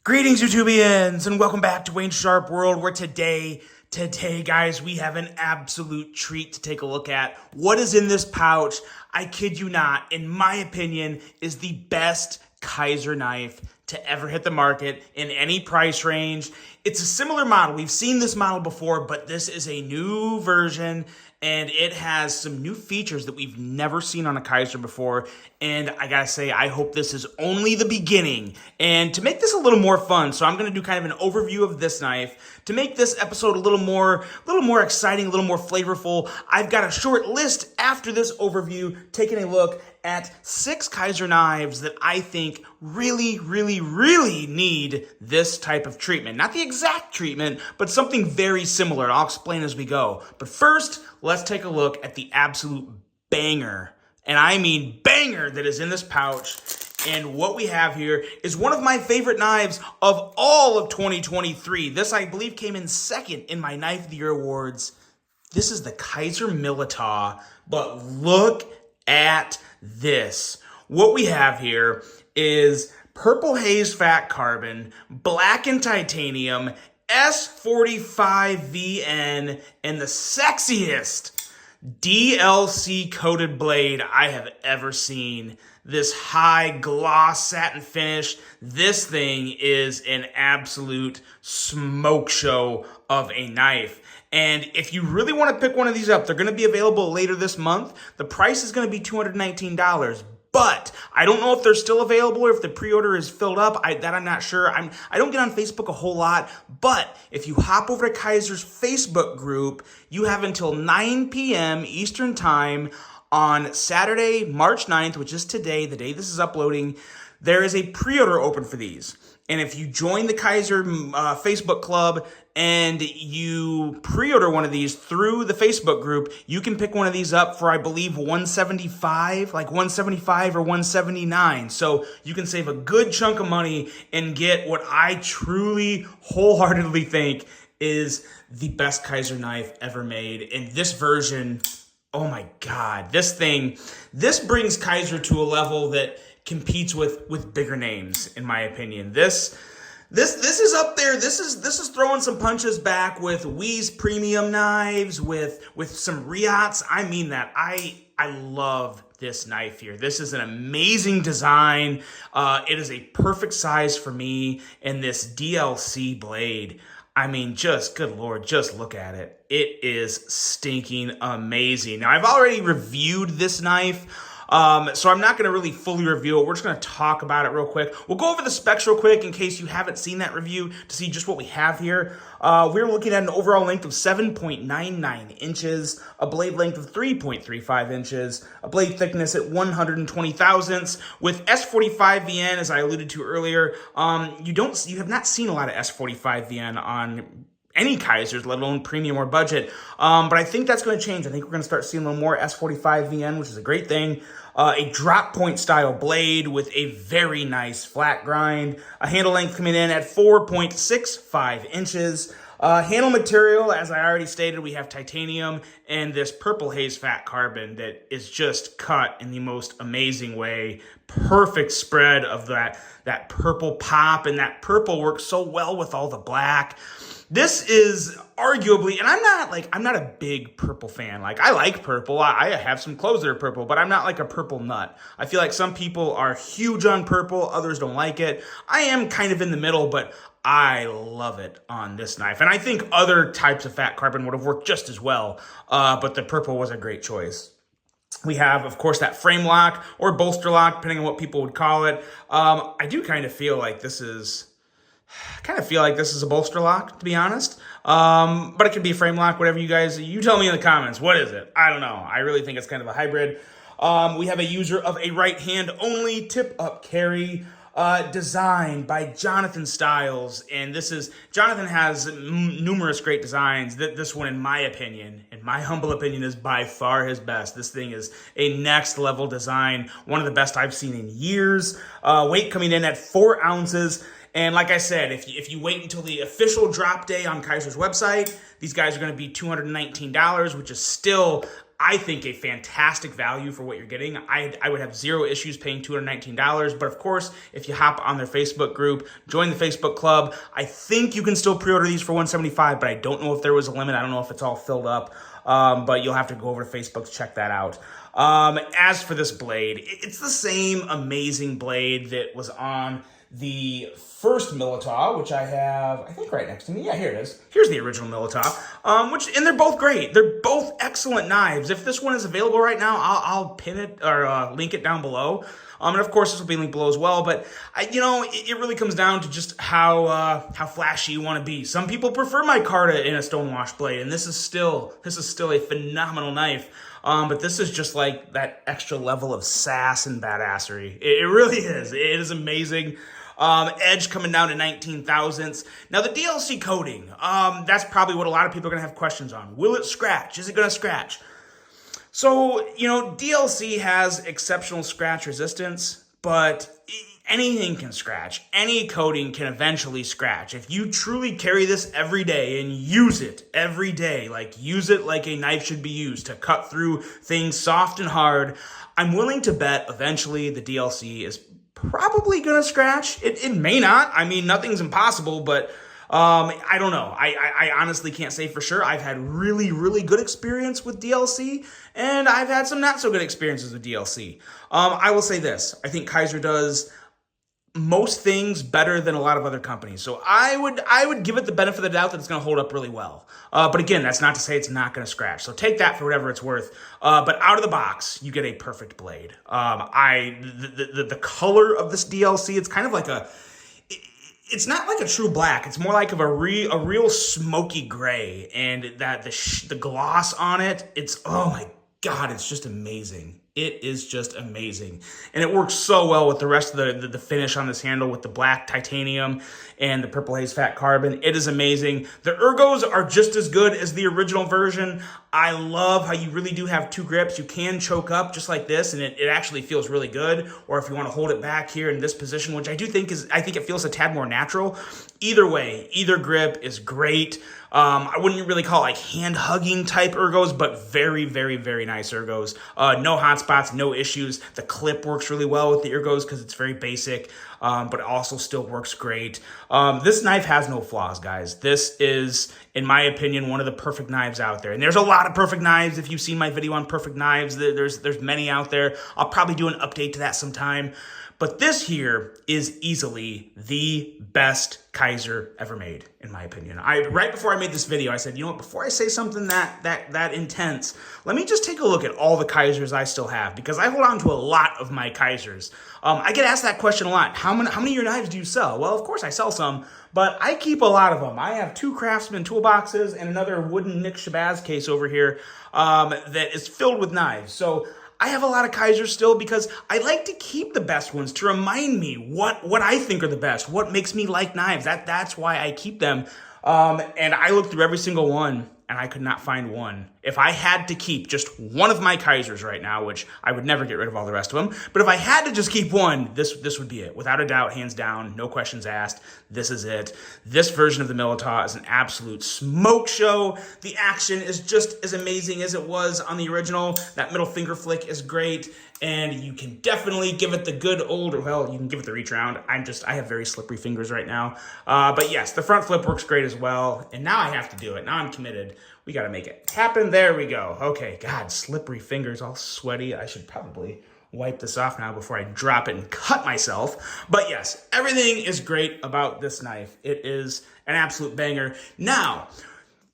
Greetings, YouTubians, and welcome back to Wayne's Sharp World, where today, guys, we have an absolute treat to take a look at. What is in this pouch, I kid you not, in my opinion, is the best KIZER knife to ever hit the market in any price range. It's a similar model. We've seen this model before, but this is a new version, and it has some new features that we've never seen on a KIZER before. And I gotta say, I hope this is only the beginning. And to make this a little more fun, so I'm gonna do kind of an overview of this knife. To make this episode a little more exciting, a little more flavorful, I've got a short list after this overview, taking a look at 6 KIZER knives that I think really need this type of treatment. Not the exact treatment, but something very similar. I'll explain as we go. But first, let's take a look at the absolute banger, and I mean banger, that is in this pouch. And what we have here is one of my favorite knives of all of 2023. This, I believe, came in second in my Knife of the Year awards. This is the KIZER Militaw, but look at this. What we have here is purple haze fat carbon, blackened titanium, S45VN, and the sexiest DLC coated blade I have ever seen. This high gloss satin finish. This thing is an absolute smoke show of a knife. And if you really want to pick one of these up, they're going to be available later this month. The price is going to be $219. But I don't know if they're still available or if the pre-order is filled up. I'm not sure. I don't get on Facebook a whole lot. But if you hop over to KIZER's Facebook group, you have until 9 p.m. Eastern Time on Saturday, March 9th, which is today, the day this is uploading. There is a pre-order open for these. And if you join the KIZER Facebook club and you pre-order one of these through the Facebook group, you can pick one of these up for, I believe, $175, like $175 or $179. So you can save a good chunk of money and get what I truly, wholeheartedly think is the best KIZER knife ever made. And this version, oh my God, this brings KIZER to a level that competes with bigger names, in my opinion. This is up there. This is throwing some punches back with Wies premium knives, with some Riots. I mean that. I love this knife here. This is an amazing design. It is a perfect size for me, and this DLC blade, I mean, just, good Lord, just look at it. It is stinking amazing. Now, I've already reviewed this knife, so I'm not going to really fully review it. We're just going to talk about it real quick. We'll go over the specs real quick in case you haven't seen that review to see just what we have here. We're looking at an overall length of 7.99 inches, a blade length of 3.35 inches, a blade thickness at 120 thousandths. With S45VN, as I alluded to earlier, you have not seen a lot of S45VN on any KIZERs, let alone premium or budget. But I think that's going to change. I think we're going to start seeing a little more S45VN, which is a great thing. A drop point style blade with a very nice flat grind. A handle length coming in at 4.65 inches. Handle material, as I already stated, we have titanium and this purple haze fat carbon that is just cut in the most amazing way. Perfect spread of that purple pop, and that purple works so well with all the black. This is arguably, and I'm not a big purple fan. Like, I like purple. I have some clothes that are purple, but I'm not like a purple nut. I feel like some people are huge on purple, others don't like it. I am kind of in the middle, but I love it on this knife. And I think other types of fat carbon would have worked just as well, but the purple was a great choice. We have, of course, that frame lock or bolster lock, depending on what people would call it. I do kind of feel like this is a bolster lock, to be honest. But it could be a frame lock, whatever you tell me in the comments. What is it? I don't know. I really think it's kind of a hybrid. We have a user of a right hand only tip up carry, designed by Jonathan Styles. And Jonathan has numerous great designs. This one, in my humble opinion, is by far his best. This thing is a next level design. One of the best I've seen in years. Weight coming in at 4 ounces. And like I said, if you wait until the official drop day on Kizer's website, these guys are going to be $219, which is still, I think, a fantastic value for what you're getting. I would have zero issues paying $219, but of course, if you hop on their Facebook group, join the Facebook club, I think you can still pre-order these for $175, but I don't know if there was a limit. I don't know if it's all filled up, but you'll have to go over to Facebook to check that out. As for this blade, it's the same amazing blade that was on the first Militaw, which I have, I think, right next to me. Yeah, here it is. Here's the original Militaw, and they're both great. They're both excellent knives. If this one is available right now, I'll pin it or link it down below. And of course, this will be linked below as well. But it really comes down to just how flashy you want to be. Some people prefer my Micarta in a stonewash blade, and this is still a phenomenal knife. But this is just like that extra level of sass and badassery. It really is. It is amazing. Edge coming down to 19 thousandths. Now the DLC coating, that's probably what a lot of people are going to have questions on. Will it scratch? Is it going to scratch? So, DLC has exceptional scratch resistance, but anything can scratch. Any coating can eventually scratch. If you truly carry this every day and use it every day, use it like a knife should be used to cut through things soft and hard, I'm willing to bet eventually the DLC is probably gonna scratch. It may not. I mean, nothing's impossible, but I don't know. I honestly can't say for sure. I've had really, really good experience with DLC, and I've had some not so good experiences with DLC. I will say this. I think Kizer does most things better than a lot of other companies. So I would give it the benefit of the doubt that it's going to hold up really well. But again, that's not to say it's not going to scratch. So take that for whatever it's worth. But out of the box, you get a perfect blade. The color of this DLC, it's kind of like it's not like a true black. It's more like a real smoky gray, and that the gloss on it, oh my God, it's just amazing. It is just amazing. And it works so well with the rest of the finish on this handle with the black titanium and the purple haze fat carbon. It is amazing. The ergos are just as good as the original version. I love how you really do have two grips. You can choke up just like this, and it actually feels really good. Or if you want to hold it back here in this position, which I think it feels a tad more natural. Either way, either grip is great. I wouldn't really call it like hand-hugging type ergos, but very, very, very nice ergos. No hot spots, no issues. The clip works really well with the ergos because it's very basic, but it also still works great. This knife has no flaws, guys. This is, in my opinion, one of the perfect knives out there. And there's a lot of perfect knives. If you've seen my video on perfect knives, there's many out there. I'll probably do an update to that sometime. But this here is easily the best Kizer ever made, in my opinion. Right before I made this video, I said, you know what, before I say something that intense, let me just take a look at all the Kizers I still have, because I hold on to a lot of my Kizers. I get asked that question a lot. How many of your knives do you sell? Well, of course I sell some, but I keep a lot of them. I have 2 Craftsman toolboxes and another wooden Nick Shabazz case over here that is filled with knives. So I have a lot of Kizers still because I like to keep the best ones to remind me what I think are the best, what makes me like knives. That's why I keep them. And I looked through every single one, and I could not find one. If I had to keep just one of my Kizers right now, which I would never get rid of all the rest of them, but if I had to just keep one, this would be it. Without a doubt, hands down, no questions asked, this is it. This version of the Militaw is an absolute smoke show. The action is just as amazing as it was on the original. That middle finger flick is great, and you can definitely give it the good old, well, you can give it the reach around. I have very slippery fingers right now. But yes, the front flip works great as well, and now I have to do it. Now I'm committed. We got to make it happen. There we go. Okay, God, slippery fingers, all sweaty. I should probably wipe this off now before I drop it and cut myself. But yes, everything is great about this knife. It is an absolute banger. Now,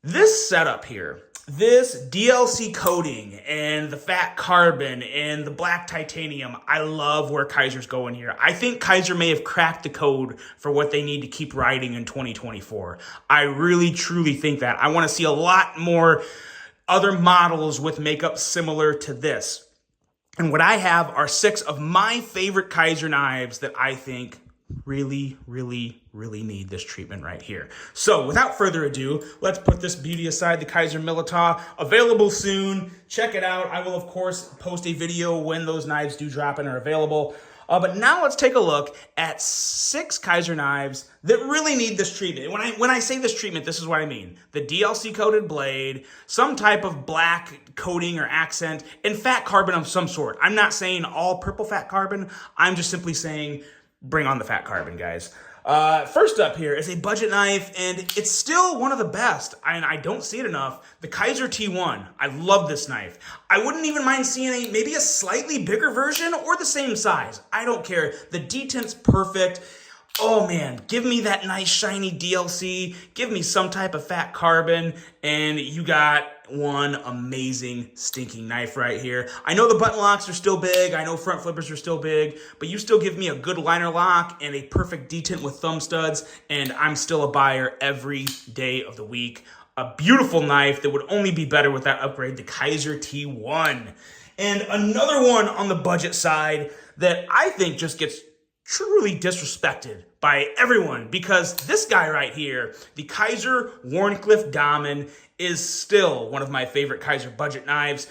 this setup here, this DLC coating and the fat carbon and the black titanium, I love where Kizer's going here. I think Kizer may have cracked the code for what they need to keep riding in 2024. I really, truly think that. I want to see a lot more other models with makeup similar to this. And what I have are 6 of my favorite Kizer knives that I think really, really, really need this treatment right here. So without further ado, let's put this beauty aside, the Kizer Militaw, available soon. Check it out. I will, of course, post a video when those knives do drop and are available. But now let's take a look at 6 Kizer knives that really need this treatment. When I say this treatment, this is what I mean. The DLC coated blade, some type of black coating or accent, and fat carbon of some sort. I'm not saying all purple fat carbon. I'm just simply saying bring on the fat carbon, guys. First up here is a budget knife, and it's still one of the best, and I don't see it enough, the KIZER T1. I love this knife. I wouldn't even mind seeing maybe a slightly bigger version or the same size. I don't care. The detent's perfect. Oh man, give me that nice shiny DLC, give me some type of fat carbon, and you got one amazing stinking knife right here. I know the button locks are still big, I know front flippers are still big, but you still give me a good liner lock and a perfect detent with thumb studs, and I'm still a buyer every day of the week. A beautiful knife that would only be better with that upgrade, the KIZER T1. And another one on the budget side that I think just gets truly disrespected by everyone, because this guy right here, the KIZER Wharncliffe Damen, is still one of my favorite KIZER budget knives.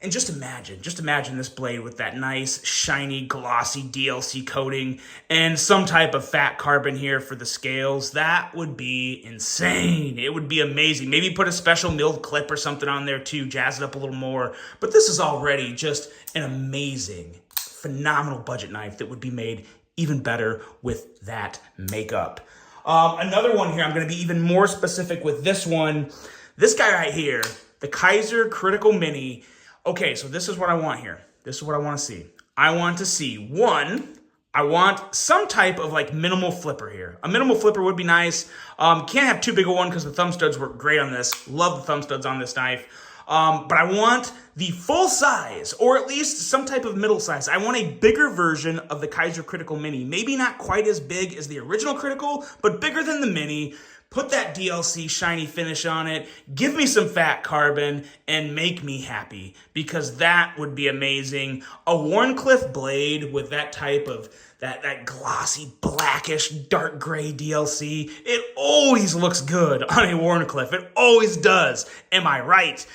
And just imagine this blade with that nice, shiny, glossy DLC coating and some type of fat carbon here for the scales. That would be insane. It would be amazing. Maybe put a special milled clip or something on there too, jazz it up a little more. But this is already just an amazing, phenomenal budget knife that would be made even better with that makeup. Another one here, I'm going to be even more specific with this one. This guy right here, the KIZER Critical Mini. Okay, so this is what I want here. This is what I want to see. I want to see, one, I want some type of like minimal flipper here. A minimal flipper would be nice. Can't have too big a one because the thumb studs work great on this. Love the thumb studs on this knife. But I want the full size, or at least some type of middle size. I want a bigger version of the KIZER Critical Mini. Maybe not quite as big as the original Critical, but bigger than the Mini. Put that DLC shiny finish on it, give me some fat carbon, and make me happy, because that would be amazing. A Wharncliffe blade with that type of, that glossy, blackish, dark gray DLC, it always looks good on a Wharncliffe. It always does. Am I right?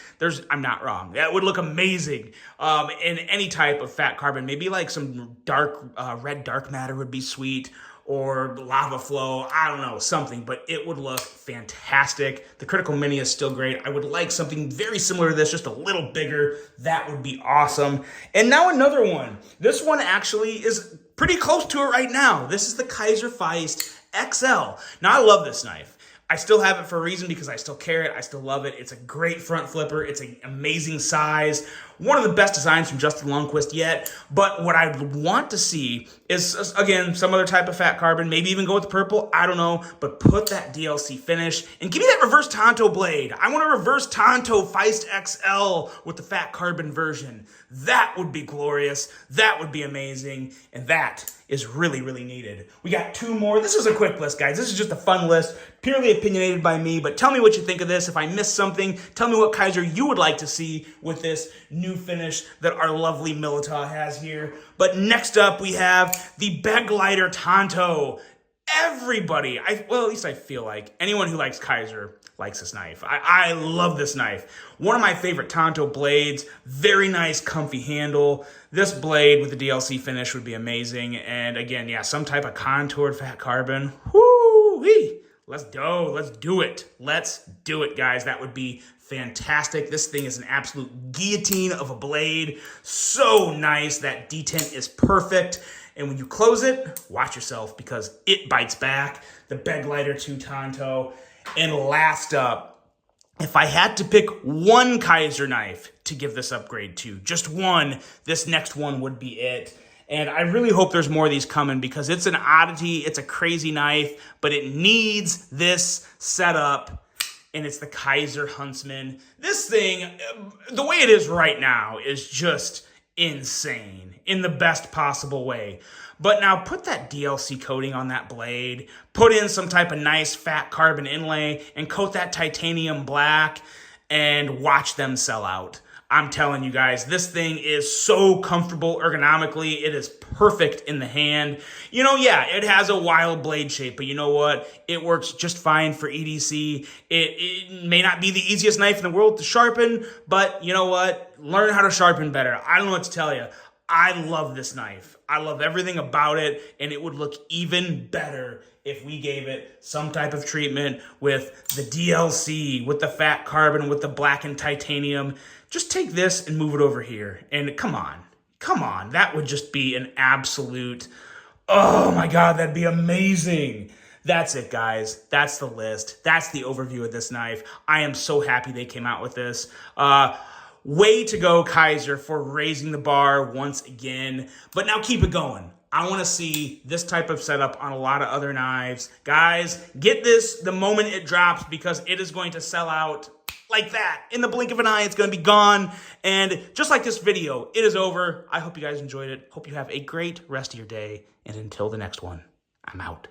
I'm not wrong. That would look amazing in any type of fat carbon. Maybe like some dark, red dark matter would be sweet, or lava flow, I don't know, something, but it would look fantastic. The Critical Mini is still great. I would like something very similar to this, just a little bigger. That would be awesome. And now another one. This one actually is pretty close to it right now. This is the KIZER Feist XL. Now, I love this knife. I still have it for a reason, because I still carry it. I still love it. It's a great front flipper. It's an amazing size. One of the best designs from Justin Lundquist yet. But what I want to see is, again, some other type of fat carbon. Maybe even go with purple. I don't know. But put that DLC finish and give me that reverse Tonto blade. I want a reverse Tonto Feist XL with the fat carbon version. That would be glorious. That would be amazing. And that is really, really needed. We got 2 more. This is a quick list, guys. This is just a fun list, purely opinionated by me, but tell me what you think of this. If I missed something, tell me what KIZER you would like to see with this new finish that our lovely Milita has here. But next up, we have the Begleiter Tonto. Everybody, well, at least I feel like anyone who likes KIZER likes this knife. I love this knife. One of my favorite Tonto blades. Very nice, comfy handle. This blade with the DLC finish would be amazing. And again, yeah, some type of contoured fat carbon. Woo-wee! Let's go. Let's do it. Let's do it, guys. That would be fantastic. This thing is an absolute guillotine of a blade. So nice. That detent is perfect. And when you close it, watch yourself, because it bites back. The Begleiter 2 Tonto. And last up, if I had to pick one KIZER knife to give this upgrade to, just one, this next one would be it. And I really hope there's more of these coming, because it's an oddity, it's a crazy knife, but it needs this setup, and it's the KIZER Huntsman. This thing, the way it is right now, is just insane in the best possible way. But now put that DLC coating on that blade, put in some type of nice fat carbon inlay, and coat that titanium black, and watch them sell out. I'm telling you guys, this thing is so comfortable ergonomically. It is perfect in the hand. You know, yeah, it has a wild blade shape, but you know what? It works just fine for EDC. It may not be the easiest knife in the world to sharpen, but you know what? Learn how to sharpen better. I don't know what to tell you. I love this knife. I love everything about it, and it would look even better if we gave it some type of treatment with the DLC, with the fat carbon, with the blackened titanium. Just take this and move it over here. And come on. That would just be an absolute, oh my God, that'd be amazing. That's it, guys. That's the list. That's the overview of this knife. I am so happy they came out with this. Way to go, Kizer, for raising the bar once again. But now keep it going. I want to see this type of setup on a lot of other knives. Guys, get this the moment it drops because it is going to sell out like that. In the blink of an eye, it's going to be gone. And just like this video, it is over. I hope you guys enjoyed it. Hope you have a great rest of your day. And until the next one, I'm out.